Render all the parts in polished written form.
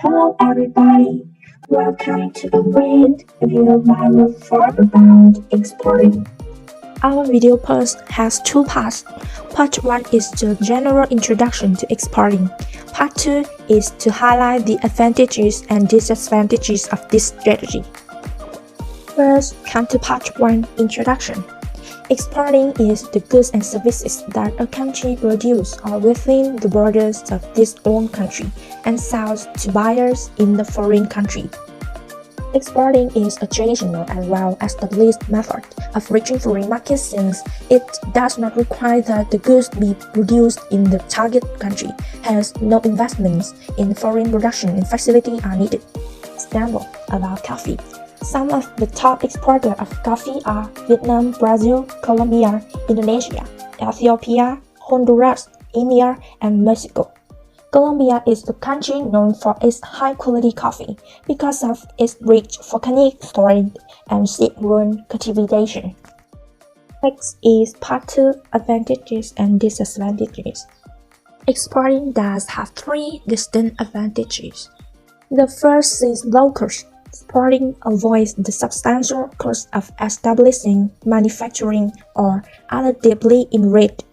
Hello everybody, welcome to the video viral for about exporting. Our video post has two parts. Part 1 is the general introduction to exporting. Part 2 is to highlight the advantages and disadvantages of this strategy. First, come to Part 1, Introduction. Exporting is the goods and services that a country produces or within the borders of its own country and sells to buyers in the foreign country. Exporting is a traditional and well-established method of reaching foreign markets since it does not require that the goods be produced in the target country, hence no investments in foreign production facility are needed. Example about coffee. Some of the top exporters of coffee are Vietnam, Brazil, Colombia, Indonesia, Ethiopia, Honduras, India, and Mexico. Colombia is a country known for its high-quality coffee because of its rich volcanic soil and seed-borne cultivation. Next is Part 2, Advantages and Disadvantages. Exporting does have three distinct advantages. The first is low cost. Exporting avoids the substantial cost of establishing, manufacturing, or other deeply involved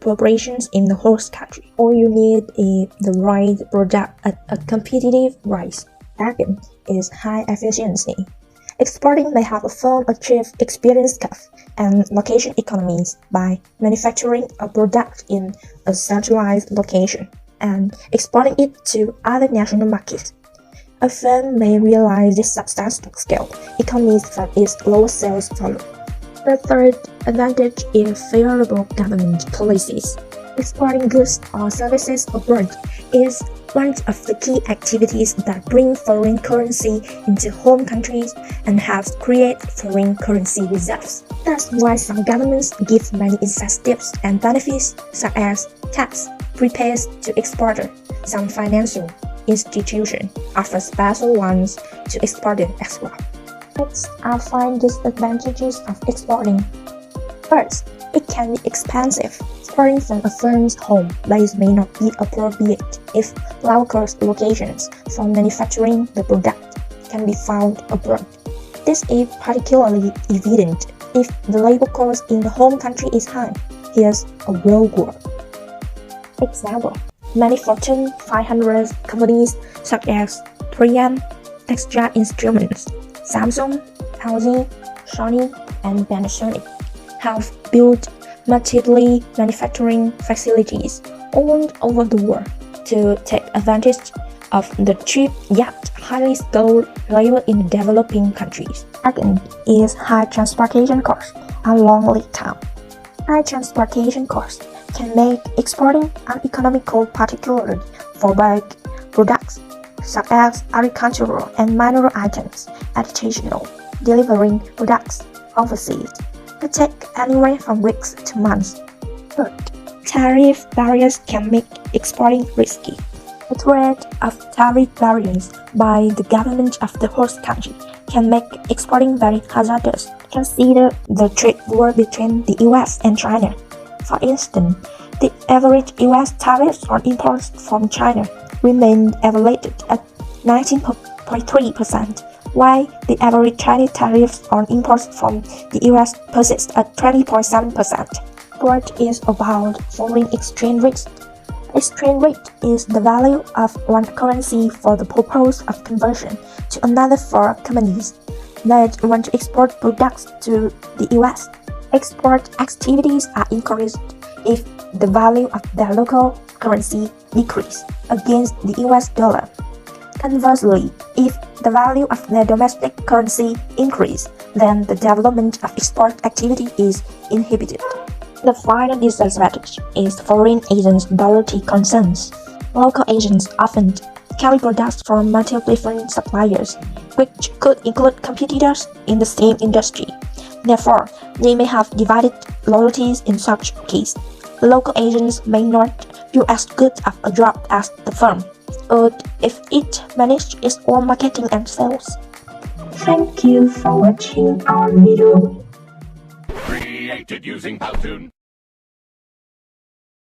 operations in the host country. All you need is the right product at a competitive price. Second is high efficiency. Exporting may have a firm achieve experience curve and location economies by manufacturing a product in a centralized location and exporting it to other national markets. A firm may realize this substantial scale economies from its lower sales volume. The third advantage is favorable government policies. Exporting goods or services abroad is one of the key activities that bring foreign currency into home countries and helps create foreign currency reserves. That's why some governments give many incentives and benefits such as tax prepaid to exporters. Some financial institutions offer special ones to exporters as well. Next, I'll find disadvantages of exporting. First, it can be expensive. Exporting from a firm's home base may not be appropriate if low-cost locations for manufacturing the product can be found abroad. This is particularly evident if the labor cost in the home country is high. Here's a real world example. Many Fortune 500 companies such as 3M, Textile Instruments, Samsung, LG, Sony, and Panasonic have built multiple manufacturing facilities all over the world to take advantage of the cheap yet highly skilled labor in developing countries. Second is high transportation costs and long lead time. High transportation costs can make exporting uneconomical, particularly for big products such as agricultural and mineral items. Additional delivering products overseas could take anywhere from weeks to months. Third, tariff barriers can make exporting risky. The threat of tariff barriers by the government of the host country can make exporting very hazardous. Consider the trade war between the US and China. For instance, the average US tariffs on imports from China remained elevated at 19.3%, while the average Chinese tariffs on imports from the US persist at 20.7%. What is about foreign exchange rate? Exchange rate is the value of one currency for the purpose of conversion to another for companies that want to export products to the US. Export activities are encouraged if the value of their local currency decreases against the US dollar. Conversely, if the value of their domestic currency increases, then the development of export activity is inhibited. The final disadvantage is foreign agents' loyalty concerns. Local agents often carry products from multiple different suppliers, which could include competitors in the same industry. Therefore, they may have divided loyalties in such case. The local agents may not do as good of a job as the firm would if it managed its own marketing and sales. Thank you for watching our video. Created using Powtoon.